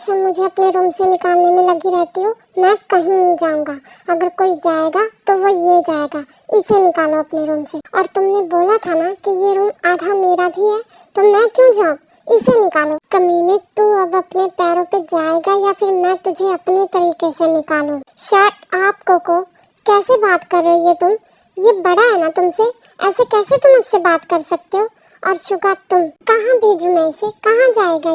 हमेशा मुझे अपने रूम से निकालने में लगी रहती हो। मैं कहीं नहीं जाऊंगा। अगर कोई जाएगा तो वो ये जाएगा। इसे निकालो अपने रूम से। और तुमने बोला था ना कि ये रूम आधा मेरा भी है, तो मैं क्यों जाऊं? इसे निकालो। कमीने, तू अब अपने पैरों पे जाएगा या फिर मैं तुझे अपने तरीके से निकालूं? शट अप कोको, कैसे बात कर रही है तुम? ये बड़ा है ना तुमसे, ऐसे कैसे तुम उससे बात कर सकते हो? और शुगा, तुम कहाँ भेजूं मैं इसे? कहाँ जाएगा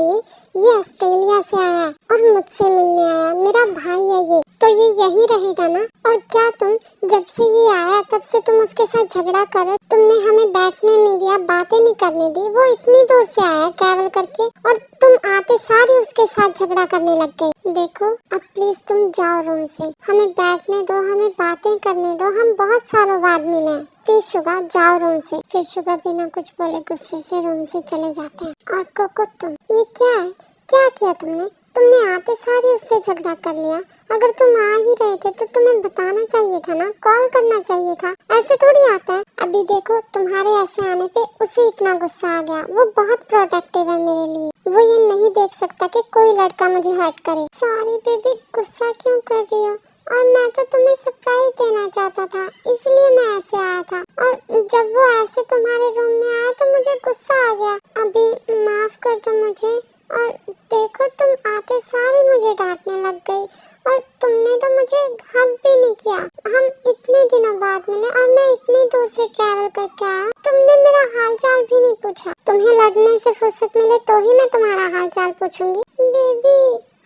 ये ऑस्ट्रेलिया से आया है और मुझसे मिलने आया। मेरा भाई है ये, तो ये यही रहेगा ना? और क्या तुम, जब से ये आया तब से तुम उसके साथ झगड़ा करो। तुमने हमें बैठने नहीं दिया, बातें नहीं करने दी। वो इतनी दूर से आया ट्रैवल करके और तुम आते सारे उसके साथ झगड़ा करने लग गए। देखो, अब प्लीज तुम जाओ रूम से, हमें बैठने दो, हमें बातें करने दो। हम बहुत सालों बाद मिले हैं। प्लीज शुगा, जाओ रूम से। फिर शुगा बिना कुछ बोले गुस्से से रूम से चले जाते हैं। और कोको, तुम ये क्या है? क्या किया तुमने? तुमने आते सारे उससे झगड़ा कर लिया। अगर तुम आ ही रहे थे तो तुम्हें बताना चाहिए था ना, कॉल करना चाहिए था। ऐसे थोड़ी आता है। अभी देखो, तुम्हारे ऐसे आने पे उसे इतना गुस्सा आ गया। वो बहुत प्रोटेक्टिव है मेरे लिए। वो ये नहीं देख सकता कि कोई लड़का मुझे हर्ट करे। सॉरी बेबी, गुस्सा क्यों कर रही हो? और मैं तो तुम्हें सरप्राइज देना चाहता था, इसलिए मैं ऐसे आया था। और जब वो ऐसे तुम्हारे रूम में आया तो मुझे गुस्सा आ गया। अभी माफ कर दो मुझे। और देखो, तुम आते सारी मुझे डांटने लग गई और तुमने तो मुझे हक भी नहीं किया। हम इतने दिनों बाद मिले और मैं इतनी दूर से ट्रैवल करके आया, तुमने मेरा हाल चाल भी नहीं पूछा। तुम्हें लड़ने से फुर्सत मिले तो ही मैं तुम्हारा हाल चाल पूछूंगी। बेबी,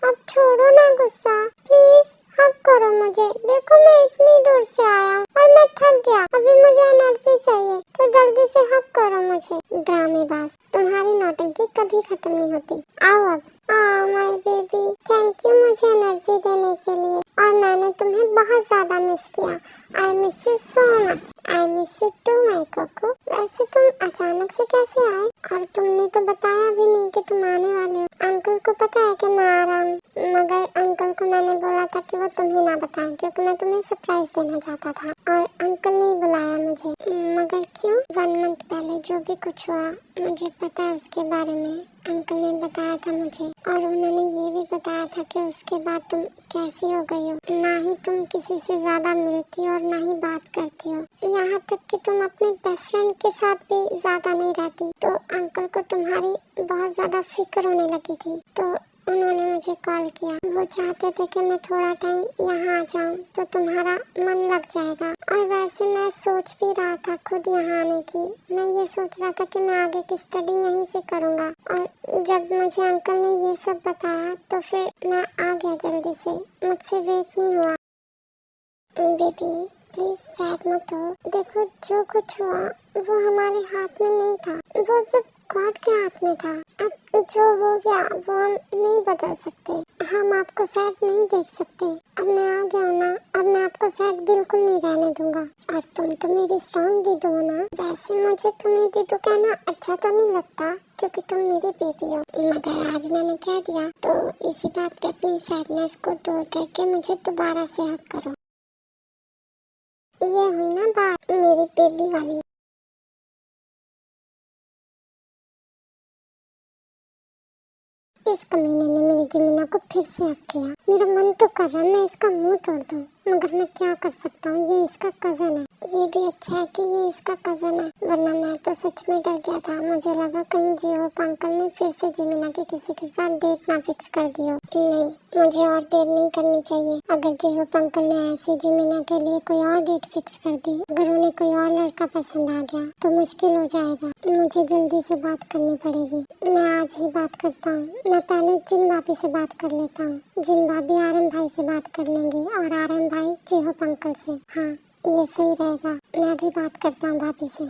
अब छोड़ो ना गुस्सा, प्लीज हक करो मुझे। देखो, मैं इतनी दूर से आया हूँ और मैं थक गया। अभी मुझे एनर्जी चाहिए, तो जल्दी से हक करो मुझे। ड्रामेबाज, तुम्हारी नौटंकी कभी खत्म नहीं होती। आओ अब। माय बेबी, थैंक यू मुझे एनर्जी देने के लिए। और मैंने तुम्हें बहुत ज्यादा मिस किया। I miss you so much. I miss you too my Coco. वैसे तुम अचानक से कैसे आए? और तुमने तो बताया भी नहीं कि तुम आने वाले हो। अंकल को पता है कि मैं आ रहा हूँ, मगर अंकल को मैंने बोला था कि वो तुम्हें ना बताएं, क्योंकि मैं तुम्हें सरप्राइज देना चाहता था। और अंकल ने बुलाया मुझे। मगर क्यों? 1 मंथ पहले जो भी कुछ हुआ, मुझे पता है उसके बारे में। अंकल ने बताया था मुझे, और उन्होंने ये भी बताया था कि उसके बाद तुम कैसी हो गई हो। ना ही तुम किसी से ज्यादा मिलती और ना ही बात करती हो। यहाँ तक कि तुम अपने बेस्ट फ्रेंड के साथ भी ज्यादा नहीं रहती। तो अंकल को तुम्हारी बहुत ज्यादा फिक्र होने लगी थी, तो उन्होंने मुझे कॉल किया। वो चाहते थे कि मैं थोड़ा टाइम यहाँ आ जाऊँ तो तुम्हारा मन लग जाएगा। और वैसे मैं सोच भी रहा था खुद यहाँ आने की। मैं ये सोच रहा था कि मैं आगे की स्टडी यहीं से करूँगा। और जब मुझे अंकल ने ये सब बताया तो फिर मैं आ गया जल्दी से। मुझसे वेट नहीं हुआ। बेबी, प्लीज सैड मत हो। देखो, जो कुछ हुआ वो हमारे हाथ में नहीं था, वो सब गॉड के हाथ में था। अब जो हो गया वो हम नहीं बदल सकते। हम आपको सैड नहीं देख सकते। अब मैं आ गया हूँ ना, अब मैं आपको सैड बिल्कुल नहीं रहने दूंगा। और तुम तो मेरी स्ट्रॉन्ग दीदू हो ना। वैसे मुझे तुम्हें दीदू कहना अच्छा तो नहीं लगता, क्योंकि तुम मेरी बेबी हो। मगर आज मैंने कह दिया, तो इसी बात पे अपनी सैडनेस को दूर करके मुझे दोबारा से हक करो। ये हुई ना बात मेरी बेबी वाली। इस कमीने ने मेरी जिमीना को फिर से हक किया। मेरा मन तो कर रहा है मैं इसका मुंह तोड़ दूं, मगर मैं क्या कर सकता हूँ, ये इसका कजन है। ये भी अच्छा है कि ये इसका कजन है, वरना मैं तो सच में डर गया था। मुझे लगा कहीं जीहोप अंकल ने फिर से जिमीना के किसी के साथ डेट ना फिक्स कर दी हो। नहीं, मुझे और देर नहीं करनी चाहिए। अगर जीहोप अंकल ने ऐसी जिमीना के लिए कोई और डेट फिक्स कर दी, अगर उन्हें कोई और लड़का पसंद आ गया तो मुश्किल हो जाएगा। मुझे जल्दी से बात करनी पड़ेगी। मैं आज ही बात करता हूँ। मैं पहले जिन भाभी से बात कर लेता हूँ। जिन भाभी आरएम भाई से बात कर लेंगी और आरएम भाई जीहोप अंकल से। हाँ, ये सही रहेगा। मैं भी बात करता हूँ भाभी से।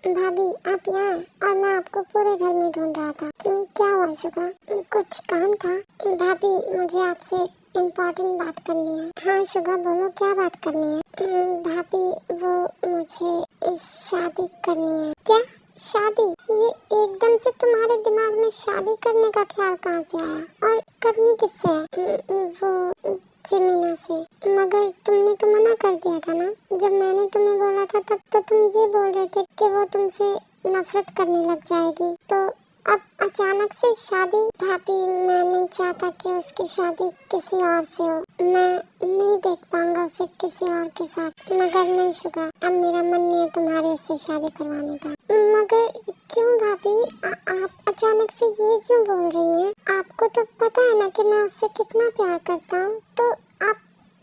भाभी, आप यहाँ हैं? और मैं आपको पूरे घर में ढूंढ रहा था। क्यों, क्या हुआ शुगा? कुछ काम था? भाभी, मुझे आपसे इम्पोर्टेंट बात करनी है। हाँ शुगा, बोलो क्या बात करनी है? भाभी, वो मुझे शादी करनी है। क्या शादी? ये एकदम से तुम्हारे दिमाग में शादी करने का ख्याल कहाँ से आया? और करनी किससे है? वो जिमीना से। मगर तुमने तो मना कर दिया था ना। जब मैंने तुम्हें बोला था तब तो तुम ये बोल रहे थे कि वो तुमसे नफरत करने लग जाएगी। तो अब अचानक से शादी? भाभी मैं नहीं चाहता कि उसकी शादी किसी और से हो। मैं नहीं देख पाऊंगा उसे किसी और के साथ। मगर नहीं शुगा, अब मेरा मन नहीं है तुम्हारे उससे शादी करवाने का। मगर क्यों भाभी, आप अचानक से ये क्यों बोल रही हैं? आपको तो पता है ना कि मैं उससे कितना प्यार करता हूँ। तो आप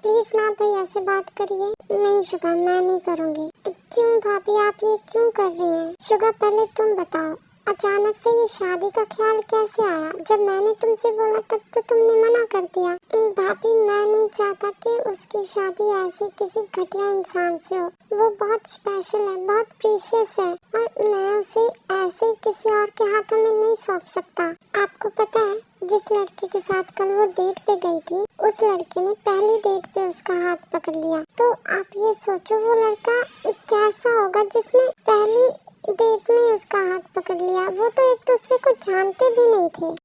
प्लीज ना भैया से बात करिए। नहीं शुगा, मैं नहीं करूँगी। क्यों भाभी, आप ये क्यों कर रही हैं? शुगा पहले तुम बताओ, अचानक से ये शादी का ख्याल कैसे आया? जब मैंने तुमसे बोला तब तो तुमने मना कर दिया। भाभी मैं नहीं चाहता कि उसकी शादी ऐसे किसी घटिया इंसान से हो। वो बहुत स्पेशल है, बहुत प्रीशियस है, और मैं उसे ऐसे किसी और के हाथों में नहीं सौंप सकता। आपको पता है, जिस लड़के के साथ कल वो डेट पे गई थी, उस लड़के ने पहली डेट पे उसका हाथ पकड़ लिया। तो आप ये सोचो वो लड़का कैसा होगा जिसने पहली डेट में उसका हाथ पकड़ लिया। वो तो एक दूसरे को जानते भी नहीं थे।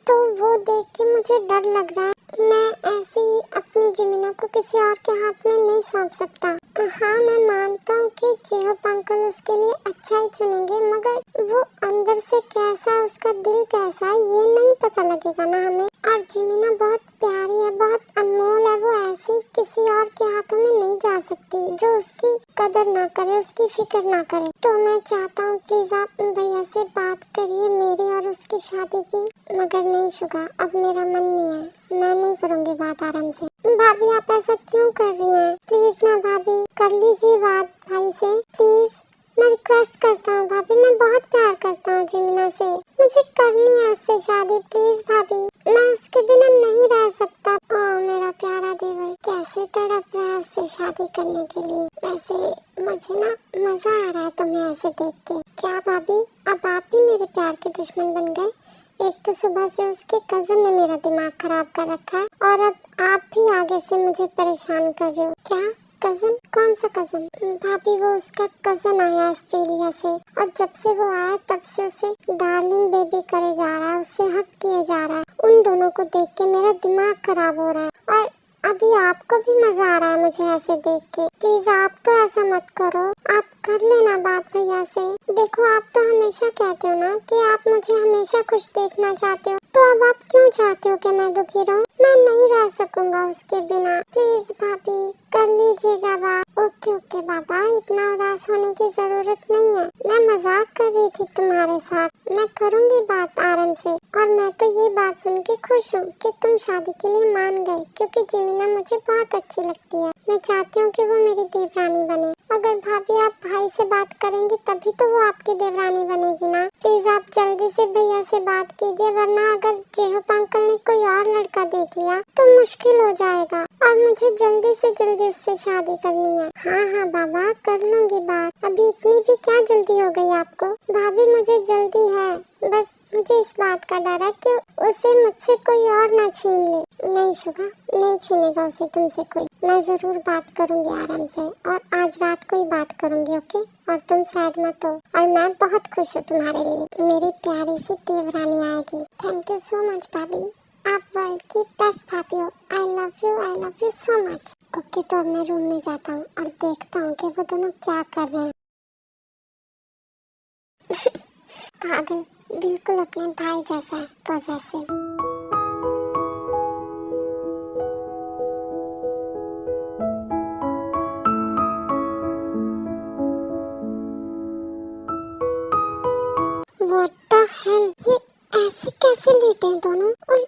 तो वो देख के मुझे डर लग रहा है। मैं ऐसे ही अपनी जिमीना को किसी और के हाथ में नहीं सौंप सकता। हाँ मैं मानता हूँ कि जेहप अंकल उसके लिए अच्छा ही चुनेंगे, मगर वो अंदर से कैसा है, उसका दिल कैसा है, ये नहीं पता लगेगा ना हमें। और जिमीना बहुत प्यारी है, बहुत अनमोल है। वो ऐसे किसी और के हाथों में नहीं जा सकती जो उसकी कदर ना करे, उसकी फिक्र ना करे। तो मैं चाहता हूँ प्लीज आप भैया से बात करिए मेरी और उसकी शादी की। मगर नहीं शुगा, अब मेरा मन नहीं है, मैं नहीं करूँगी बात आराम से। भाभी आप ऐसा क्यों कर रही हैं? प्लीज ना भाभी, कर लीजिए बात भाई से प्लीज। मैं रिक्वेस्ट करता हूँ भाभी, मैं बहुत प्यार करता हूँ जिमीना से, मुझे करनी है उससे शादी। प्लीज भाभी, मैं उसके बिना नहीं रह सकता। ओ मेरा प्यारा देवर कैसे तड़प रहा है उससे शादी करने के लिए। वैसे मुझे ना मजा आ रहा है तुम्हें ऐसे देख के। क्या भाभी, अब आप भी मेरे प्यार के दुश्मन बन गए? एक तो सुबह से उसके कजन ने मेरा दिमाग खराब कर रखा है, और अब आप भी आगे से मुझे परेशान कर रहे हो। क्या कजन? कौन सा कजन? भाभी वो उसका कजन आया ऑस्ट्रेलिया से, और जब से वो आया तब से उसे डार्लिंग बेबी करे जा रहा है, उससे हक किए जा रहा है। उन दोनों को देख के मेरा दिमाग खराब हो रहा है, और अभी आपको भी मजा आ रहा है मुझे ऐसे देख के। प्लीज आप तो ऐसा मत करो, आप कर लेना बात भैया से। देखो आप तो हमेशा कहते हो ना कि आप मुझे हमेशा खुश देखना चाहते हो, तो अब आप क्यों चाहते हो कि मैं दुखी रहूं? मैं नहीं रह सकूंगा उसके बिना। प्लीज भाभी कर लीजिएगा बात। ओके ओके बाबा, इतना उदास होने की जरूरत नहीं है, मैं मजाक कर रही थी तुम्हारे साथ। मैं करूंगी बात आराम से, और मैं तो ये बात सुन के खुश हूँ कि तुम शादी के लिए मान गए, क्योंकि जिमीना मुझे बहुत अच्छी लगती है। मैं चाहती हूँ कि वो मेरी देवरानी बने। अगर भाभी आप भाई से बात करेंगी तभी तो वो आपकी देवरानी बनेगी ना। प्लीज आप जल्दी से भैया से बात कीजिए, वरना अगर जेहप अंकल ने कोई और लड़का देख लिया तो मुश्किल हो जाएगा, और मुझे जल्दी से जल्दी उससे शादी करनी है। हाँ हाँ बाबा कर लूंगी बात, अभी इतनी भी क्या जल्दी हो गई आपको? भाभी मुझे जल्दी है, बस मुझे इस बात का डर है कि उसे मुझसे कोई और ना छीन ले। नहीं शुगा, नहीं छीनेगा उसे तुमसे कोई। मैं जरूर बात करूंगी आराम से, और आज रात को ही बात करूंगी। ओके, और तुम सैड मत हो, और मैं बहुत खुश हूँ तुम्हारे लिए। मेरी प्यारी सी देवरानी आएगी। थैंक यू सो मच भाभी, आप वर्ल्ड की बेस्ट भाभी हो। I love you so much. Okay, तो अब मैं रूम में जाता हूँ और देखता हूँ कि वो दोनों क्या कर रहे हैं। पागल, बिल्कुल अपने भाई जैसा है, पॉसेसिव। What the hell? ये ऐसे कैसे लेटे हैं दोनों? और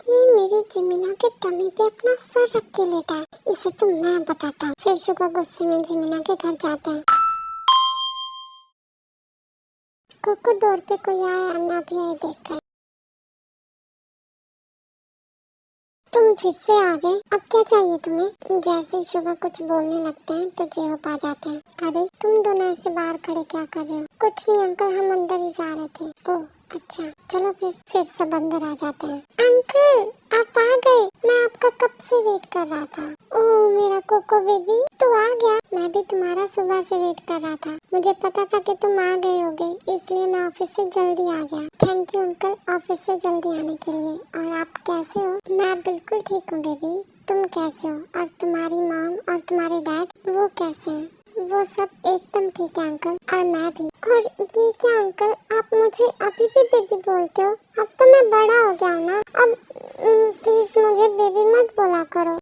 ये मेरी जिमीना के टमी पे अपना सर रख के लेटा है। इसे तो मैं बताता हूँ। फिर शुगा गुस्से में जिमीना के घर जाते हैं। कोको डोर पे कोई आया, मैं अभी यही देख कर। तुम फिर से आ गए, अब क्या चाहिए तुम्हें? जैसे ही शुगा कुछ बोलने लगते हैं तो जेहप आ जाते हैं। अरे तुम दोनों ऐसे बाहर खड़े क्या कर रहे हो? कुछ नहीं अंकल, हम अंदर ही जा रहे थे। ओह अच्छा, चलो फिर सब अंदर आ जाते हैं। अंकल आप आ गए, मैं आपका कब से वेट कर रहा था। ओह मेरा कोको बेबी, तू आ गया। मैं भी तुम्हारा सुबह से वेट कर रहा था, मुझे पता था कि तुम आ गए होगे, इसलिए मैं ऑफिस से जल्दी आ गया। थैंक यू अंकल ऑफिस से जल्दी आने के लिए। और आप कैसे हो? मैं बिल्कुल ठीक हूँ बेबी, तुम कैसे हो? और तुम्हारी मॉम और तुम्हारे डैड वो कैसे हैं? वो सब एकदम ठीक है अंकल, और मैं भी। और ये क्या अंकल, आप मुझे अभी भी बेबी बोलते हो? अब तो मैं बड़ा हो गया हूँ ना, अब प्लीज मुझे बेबी मत बोला करो।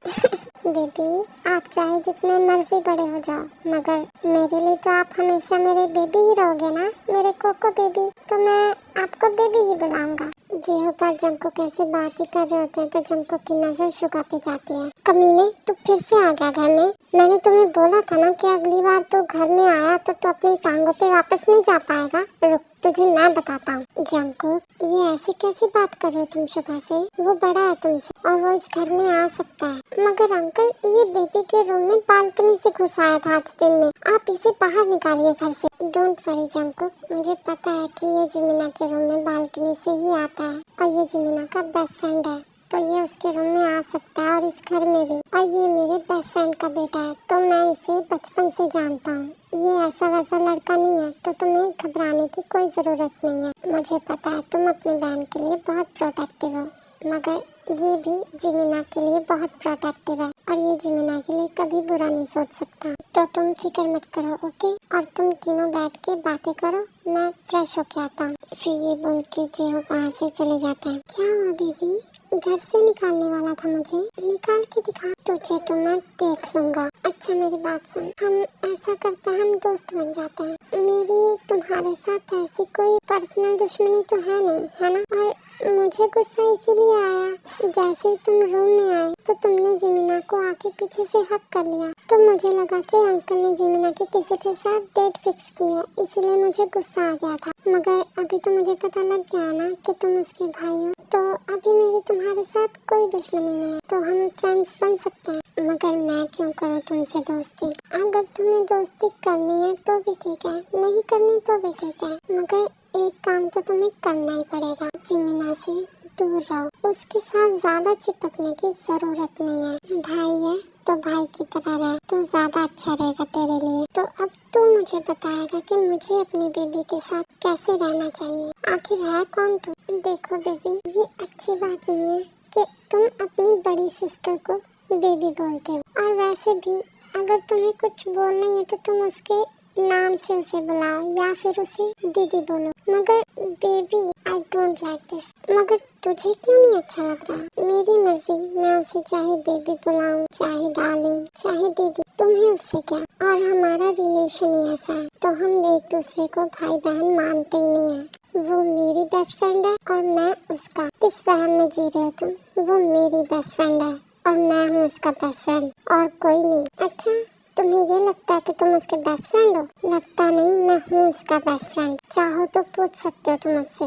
बेबी, आप चाहे जितने मर्जी बड़े हो जाओ, मगर मेरे लिए तो आप हमेशा मेरे बेबी ही रहोगे ना, मेरे कोको बेबी। तो मैं आपको बेबी ही बुलाऊंगा। जेहो पर जंको कैसे बात ही कर रहे होते हैं तो जंको की नजर शुगा पे जाती है। कमीने, तू फिर से आ गया घर में? मैंने तुम्हें बोला था ना कि अगली बार तो घर में आया तो तू अपनी टांगों पे वापस नहीं जा पाएगा। रुक, तुझे मैं बताता हूँ। जंको, ये ऐसी कैसी बात कर रहे हो तुम शुगा से? वो बड़ा है तुमसे और वो इस घर में आ सकता है। मगर अंकल, ये बेबी के रूम में बालकनी से घुस आया था आज दिन में, आप इसे बाहर निकालिए घर से। डोंट वरी जंको, मुझे पता है कि ये जिमिना के रूम में बालकनी से ही आता है और ये जिमिना का बेस्ट फ्रेंड है, तो ये उसके रूम में आ सकता है और इस घर में भी। और ये मेरे बेस्ट फ्रेंड का बेटा है, तो मैं इसे बचपन से जानता हूँ। ये ऐसा वैसा लड़का नहीं है, तो तुम्हें घबराने की कोई जरूरत नहीं है। मुझे पता है तुम अपनी बहन के लिए बहुत प्रोटेक्टिव हो, मगर ये भी जिमिना के लिए बहुत प्रोटेक्टिव है और ये जिमिना के लिए कभी बुरा नहीं सोच सकता। तो तुम फिक्र मत करो, ओके? और तुम तीनों बैठ के बातें करो, मैं फ्रेश होके आता हूँ। फिर ये बोल के जेहो वहाँ से चले जाते हैं। क्या हुआ बेबी? घर से निकालने वाला था मुझे? निकाल के दिखा। तुझे तो मैं देख लूंगा। अच्छा मेरी बात सुन, हम ऐसा करते हैं, हम दोस्त बन जाते हैं। मेरी तुम्हारे साथ ऐसी कोई पर्सनल दुश्मनी तो है नहीं, है ना? और मुझे गुस्सा इसीलिए आया, जैसे ही तुम रूम में आए तो तुमने जिमिना को आके पीछे से हक कर लिया, तो मुझे लगा कि अंकल ने जिमिना के किसी के साथ डेट फिक्स की है, इसीलिए मुझे गुस्सा आ गया था। मगर अभी तो मुझे पता लग गया ना कि तुम उसके भाई हो, तो अभी मेरी तुम्हारे साथ कोई दुश्मनी नहीं है, तो हम फ्रेंड्स बन सकते हैं। मगर मैं क्यों करूँ तुमसे दोस्ती? अगर तुम्हें दोस्ती करनी है तो भी ठीक है, नहीं करनी तो भी ठीक है, मगर एक काम तो तुम्हें करना ही पड़ेगा। जिमिना से दूर रहो, उसके साथ ज्यादा चिपकने की जरूरत नहीं है। भाई है तो भाई की तरह रहे तो ज्यादा अच्छा रहेगा तेरे लिए। तो अब तू मुझे बताएगा कि मुझे अपनी बेबी के साथ कैसे रहना चाहिए। आखिर है कौन तू? देखो बेबी, ये अच्छी बात नहीं है कि तुम अपनी बड़ी सिस्टर को बेबी बोलते हो, और वैसे भी अगर तुम्हें कुछ बोलना है तो तुम उसके नाम से उसे बुलाओ या फिर उसे दीदी बोलो, मगर baby I don't like this. मगर तुझे क्यों नहीं अच्छा लग रहा? मेरी मर्जी, मैं उसे चाहे बेबी बुलाऊं, चाहे डार्लिंग, चाहे दीदी, तुम्हें उससे क्या? और हमारा रिलेशन ही ऐसा है, तो हम एक दूसरे को भाई बहन मानते ही नहीं है। वो मेरी बेस्ट फ्रेंड है और मैं उसका। किस वहम में जी रहे हो तुम? वो मेरी बेस्ट फ्रेंड है और मैं हूँ उसका बेस्ट फ्रेंड, और कोई नहीं। अच्छा, तुम्हें ये लगता है कि तुम उसके बेस्ट फ्रेंड हो? लगता नहीं, मैं हूँ उसका बेस्ट फ्रेंड। चाहो तो पूछ सकते हो तुम उससे।